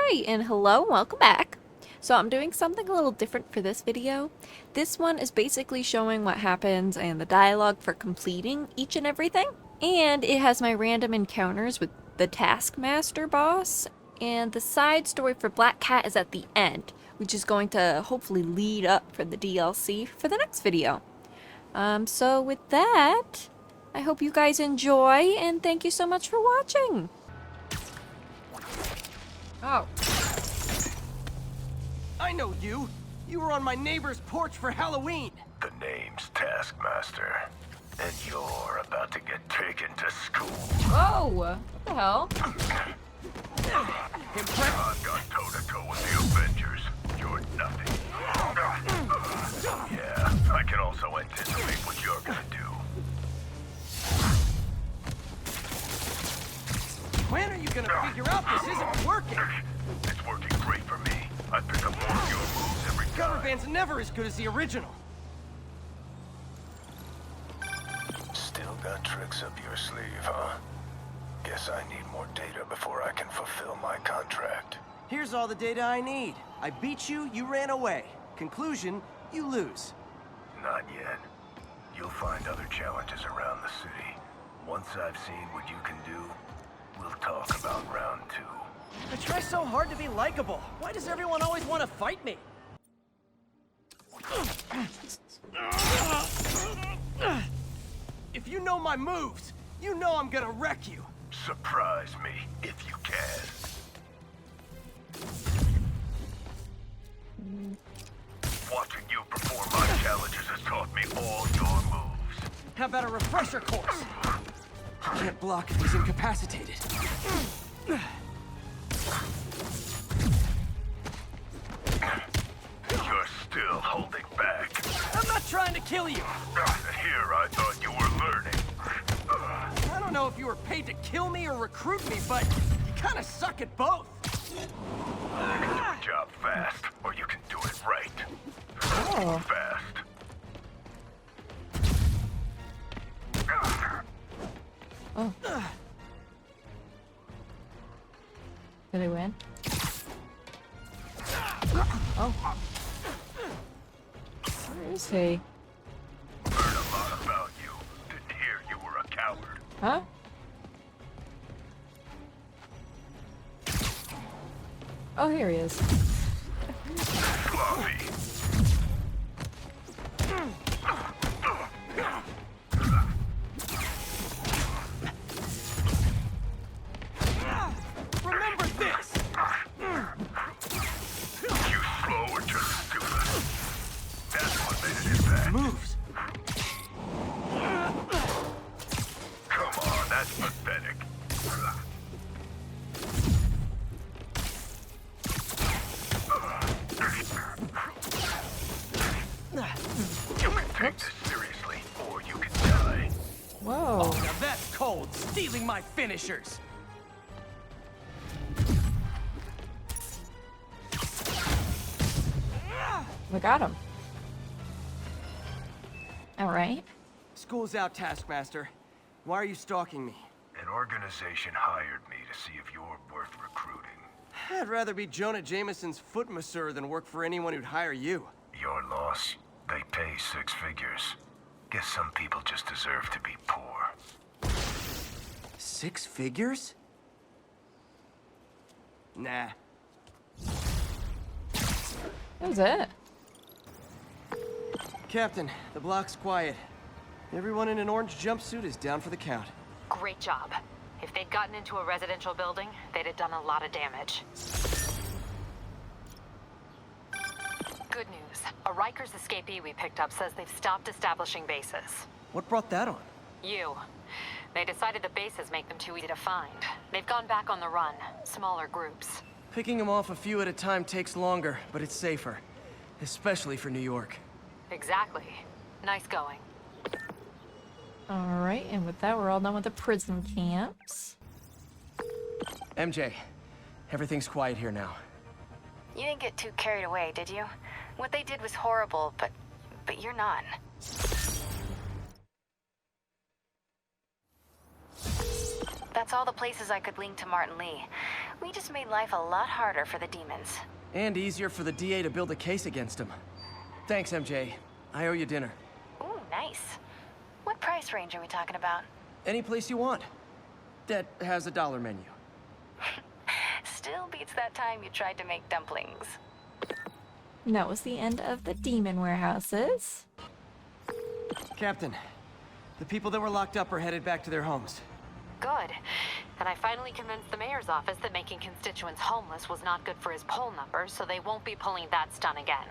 Alright, and hello, welcome back. So I'm doing something a little different for this video. This one is basically showing what happens and the dialogue for completing each and everything. And it has my random encounters with the Taskmaster boss. And the side story for Black Cat is at the end, which is going to hopefully lead up for the DLC for the next video. So with that, I hope you guys enjoy, and thank you so much for watching. Oh. I know you! You were on my neighbor's porch for Halloween! The name's Taskmaster, and you're about to get taken to school. Whoa! What the hell? I've got toe-to-toe with the Avengers. You're nothing. Yeah, I can also anticipate what you're gonna do. When are you gonna figure out this isn't working? It's working great for me. I pick up more of your moves every Cover time. band's never as good as the original. Still got tricks up your sleeve, huh? Guess I need more data before I can fulfill my contract. Here's all the data I need. I beat you, you ran away. Conclusion, you lose. Not yet. You'll find other challenges around the city. Once I've seen what you can do, we'll talk about round 2. I try so hard to be likable. Why does everyone always want to fight me? If you know my moves, you know I'm gonna wreck you. Surprise me, if you can. Watching you perform my challenges has taught me all your moves. How about a refresher course? I can't block if he's incapacitated. You're still holding back. I'm not trying to kill you. Here I thought you were learning. I don't know if you were paid to kill me or recruit me, but you kind of suck at both. You can do a job fast, or you can do it right. Oh. Fast. Oh. Did I win? Oh. Where is he? Heard a lot about you. Didn't hear you were a coward. Huh? Oh, here he is. Sloppy. Remember this! You slow or just stupid. That's what made it impact. Moves. Come on, that's pathetic. You can take this seriously, or you can die. Whoa. Now that's cold, stealing my finishers. We got him. Alright. School's out, Taskmaster. Why are you stalking me? An organization hired me to see if you're worth recruiting. I'd rather be Jonah Jameson's foot masseur than work for anyone who'd hire you. Your loss, they pay 6 figures. Guess some people just deserve to be poor. 6 figures? Nah. That was it. Captain, the block's quiet. Everyone in an orange jumpsuit is down for the count. Great job. If they'd gotten into a residential building, they'd have done a lot of damage. Good news. A Rikers escapee we picked up says they've stopped establishing bases. What brought that on? You. They decided the bases make them too easy to find. They've gone back on the run. Smaller groups. Picking them off a few at a time takes longer, but it's safer. Especially for New York. Exactly. Nice going. Alright, and with that, we're all done with the prison camps. MJ, everything's quiet here now. You didn't get too carried away, did you? What they did was horrible, but you're not. That's all the places I could link to Martin Lee. We just made life a lot harder for the demons. And easier for the DA to build a case against him. Thanks, MJ. I owe you dinner. Ooh, nice. What price range are we talking about? Any place you want. That has a dollar menu. Still beats that time you tried to make dumplings. And that was the end of the demon warehouses. Captain, the people that were locked up are headed back to their homes. Good. And I finally convinced the mayor's office that making constituents homeless was not good for his poll numbers, so they won't be pulling that stunt again.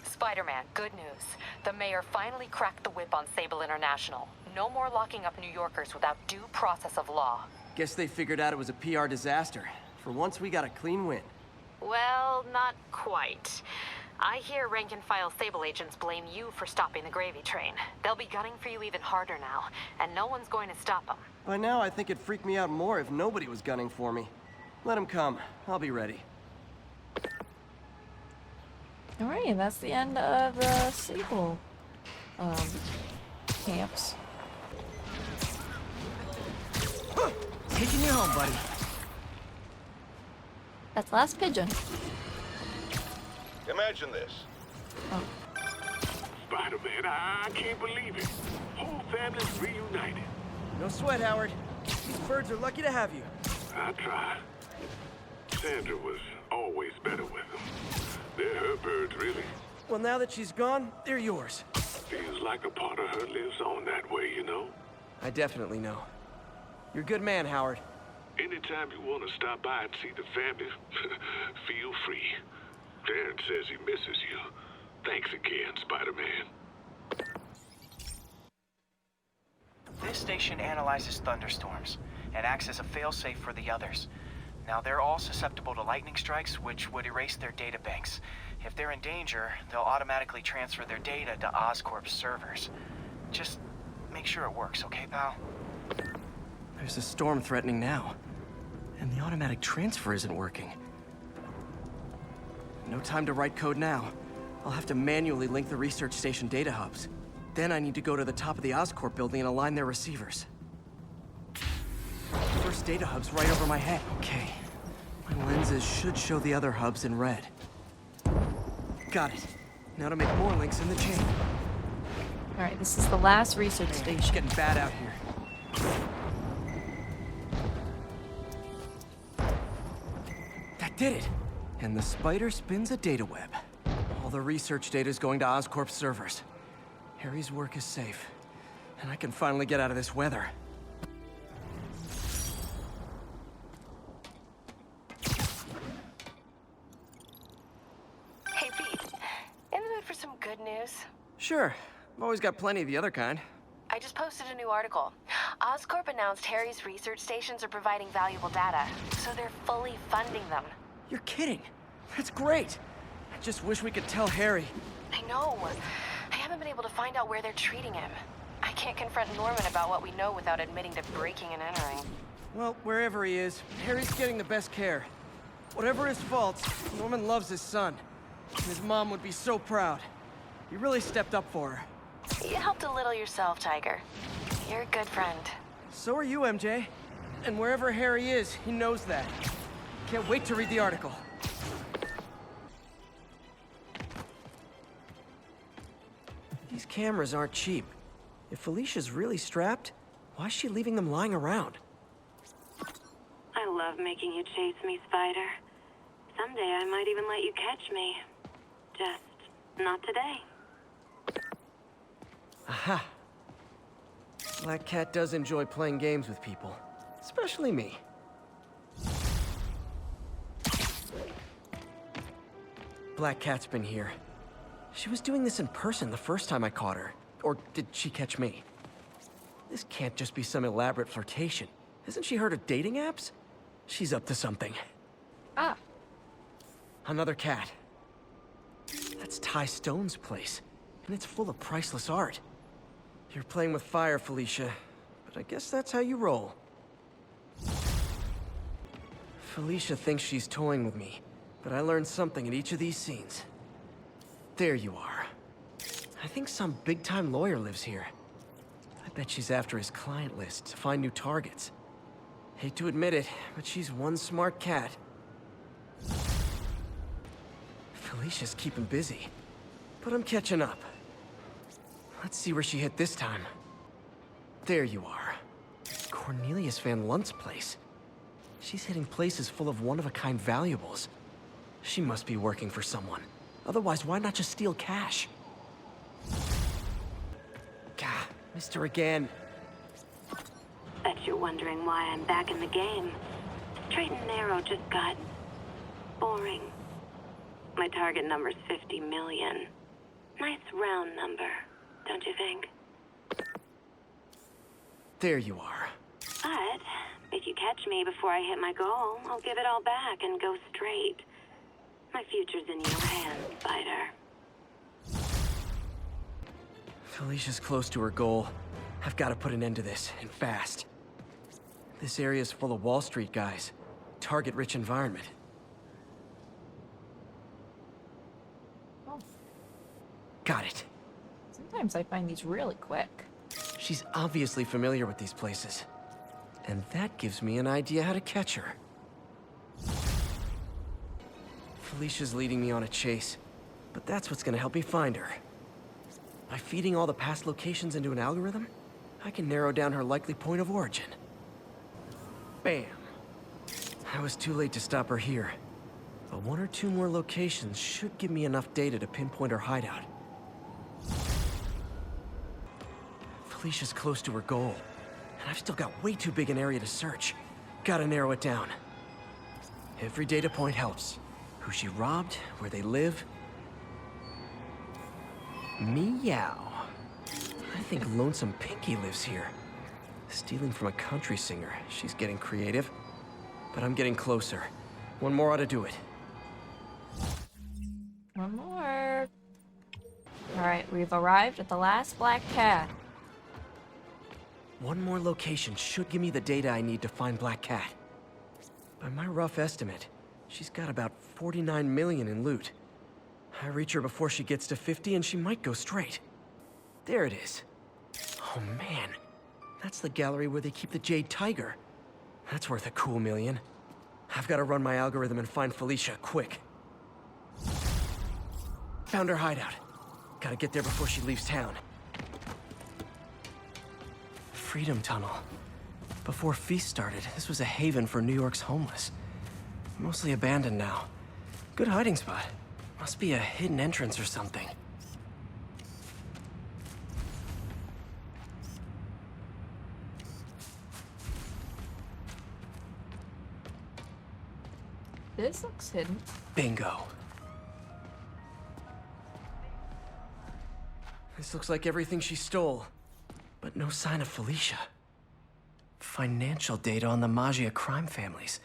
Spider-Man, good news. The mayor finally cracked the whip on Sable International. No more locking up New Yorkers without due process of law. Guess they figured out it was a PR disaster. For once, we got a clean win. Well, not quite. I hear rank-and-file Sable agents blame you for stopping the gravy train. They'll be gunning for you even harder now, and no one's going to stop them. By now, I think it'd freak me out more if nobody was gunning for me. Let them come. I'll be ready. Alright, and that's the end of the Sable camps. Taking you home, buddy. That's Last Pigeon. Imagine this. Oh. Spider-Man, I can't believe it. Whole family's reunited. No sweat, Howard. These birds are lucky to have you. I tried. Sandra was always better with them. They're her birds, really. Well, now that she's gone, they're yours. Feels like a part of her lives on that way, you know? I definitely know. You're a good man, Howard. Anytime you want to stop by and see the family, feel free. Darren says he misses you. Thanks again, Spider-Man. This station analyzes thunderstorms and acts as a failsafe for the others. Now, they're all susceptible to lightning strikes, which would erase their data banks. If they're in danger, they'll automatically transfer their data to Oscorp's servers. Just make sure it works, okay, pal? There's a storm threatening now. And the automatic transfer isn't working. No time to write code now. I'll have to manually link the research station data hubs. Then I need to go to the top of the Oscorp building and align their receivers. First data hub's right over my head. Okay. My lenses should show the other hubs in red. Got it. Now to make more links in the chain. Alright, this is the last research It's station. getting bad out here. That did it! And the spider spins a data web. All the research data is going to Oscorp's servers. Harry's work is safe. And I can finally get out of this weather. Hey, Pete. In the mood for some good news? Sure. I've always got plenty of the other kind. I just posted a new article. Oscorp announced Harry's research stations are providing valuable data, so they're fully funding them. You're kidding. That's great. I just wish we could tell Harry. I know. I haven't been able to find out where they're treating him. I can't confront Norman about what we know without admitting to breaking and entering. Well, wherever he is, Harry's getting the best care. Whatever his faults, Norman loves his son. And his mom would be so proud. You really stepped up for her. You helped a little yourself, Tiger. You're a good friend. So are you, MJ. And wherever Harry is, he knows that. Can't wait to read the article. These cameras aren't cheap. If Felicia's really strapped, why is she leaving them lying around? I love making you chase me, Spider. Someday I might even let you catch me. Just not today. Aha. Black Cat does enjoy playing games with people. Especially me. Black Cat's been here. She was doing this in person the first time I caught her. Or did she catch me? This can't just be some elaborate flirtation. Hasn't she heard of dating apps? She's up to something. Ah. Another cat. That's Ty Stone's place, and it's full of priceless art. You're playing with fire, Felicia, but I guess that's how you roll. Felicia thinks she's toying with me, but I learned something in each of these scenes. There you are. I think some big-time lawyer lives here. I bet she's after his client list to find new targets. Hate to admit it, but she's one smart cat. Felicia's keeping busy, but I'm catching up. Let's see where she hit this time. There you are. Cornelius Van Lunt's place. She's hitting places full of one-of-a-kind valuables. She must be working for someone. Otherwise, why not just steal cash? Gah, missed her again. Bet you're wondering why I'm back in the game. Straight and narrow just got boring. My target number's 50 million. Nice round number, don't you think? There you are. But if you catch me before I hit my goal, I'll give it all back and go straight. My future's in your hands, Spider. Felicia's close to her goal. I've got to put an end to this, and fast. This area's full of Wall Street guys. Target-rich environment. Oh, Got it. sometimes I find these really quick. She's obviously familiar with these places. And that gives me an idea how to catch her. Felicia's leading me on a chase, but that's what's gonna help me find her. By feeding all the past locations into an algorithm, I can narrow down her likely point of origin. Bam! I was too late to stop her here, but one or two more locations should give me enough data to pinpoint her hideout. Felicia's close to her goal, and I've still got way too big an area to search. Gotta narrow it down. Every data point helps. Who she robbed, where they live. Meow. I think Lonesome Pinky lives here. Stealing from a country singer. She's getting creative. But I'm getting closer. One more ought to do it. One more. Alright, we've arrived at the last black cat. One more location should give me the data I need to find Black Cat. By my rough estimate, she's got about 49 million in loot. I reach her before she gets to 50 and she might go straight. There it is. Oh man, that's the gallery where they keep the Jade Tiger. That's worth a cool million. I've got to run my algorithm and find Felicia, quick. Found her hideout. Gotta get there before she leaves town. Freedom Tunnel. Before Feast started, this was a haven for New York's homeless. Mostly abandoned now. Good hiding spot. Must be a hidden entrance or something. This looks hidden. Bingo. This looks like everything she stole. But no sign of Felicia. Financial data on the Maggia crime families.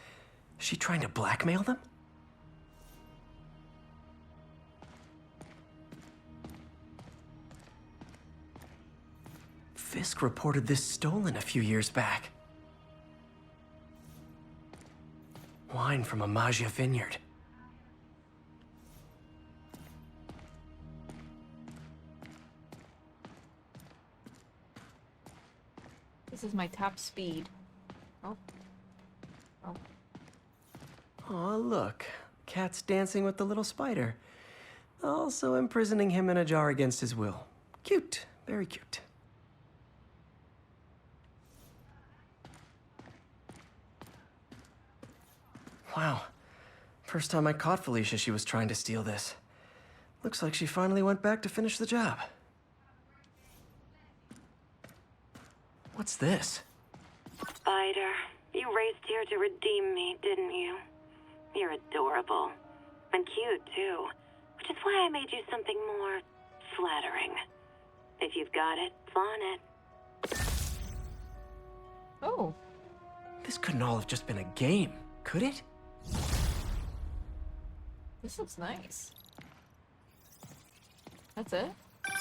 Is she trying to blackmail them? Fisk reported this stolen a few years back. Wine from a Maggia vineyard. This is my top speed. Oh. Oh. Aw, look. Cat's dancing with the little spider. Also imprisoning him in a jar against his will. Cute. Very cute. Wow. First time I caught Felicia, she was trying to steal this. Looks like she finally went back to finish the job. What's this? Spider, you raced here to redeem me, didn't you? You're adorable. And cute, too. Which is why I made you something more flattering. If you've got it, flaunt it. Oh. This couldn't all have just been a game, could it? This looks nice. That's it?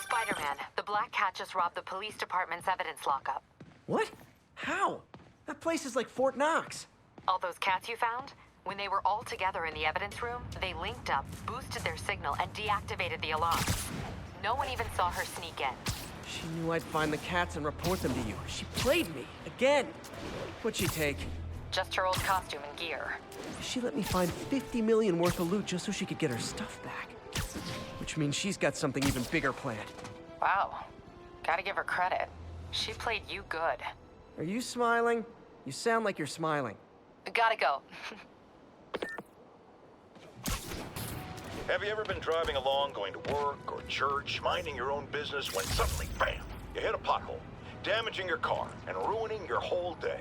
Spider-Man, the Black Cat just robbed the police department's evidence lockup. What? How? That place is like Fort Knox. All those cats you found? When they were all together in the evidence room, they linked up, boosted their signal, and deactivated the alarm. No one even saw her sneak in. She knew I'd find the cats and report them to you. She played me, again. What'd she take? Just her old costume and gear. She let me find 50 million worth of loot just so she could get her stuff back. Which means she's got something even bigger planned. Wow. Gotta give her credit. She played you good. Are you smiling? You sound like you're smiling. Gotta go. Have you ever been driving along, going to work or church, minding your own business, when suddenly, bam, you hit a pothole, damaging your car and ruining your whole day?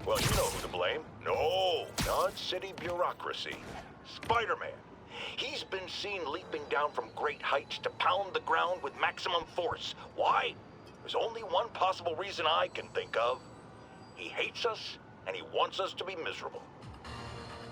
Well, you know who to blame. No, not city bureaucracy. Spider-Man. He's been seen leaping down from great heights to pound the ground with maximum force. Why? There's only one possible reason I can think of. He hates us, and he wants us to be miserable.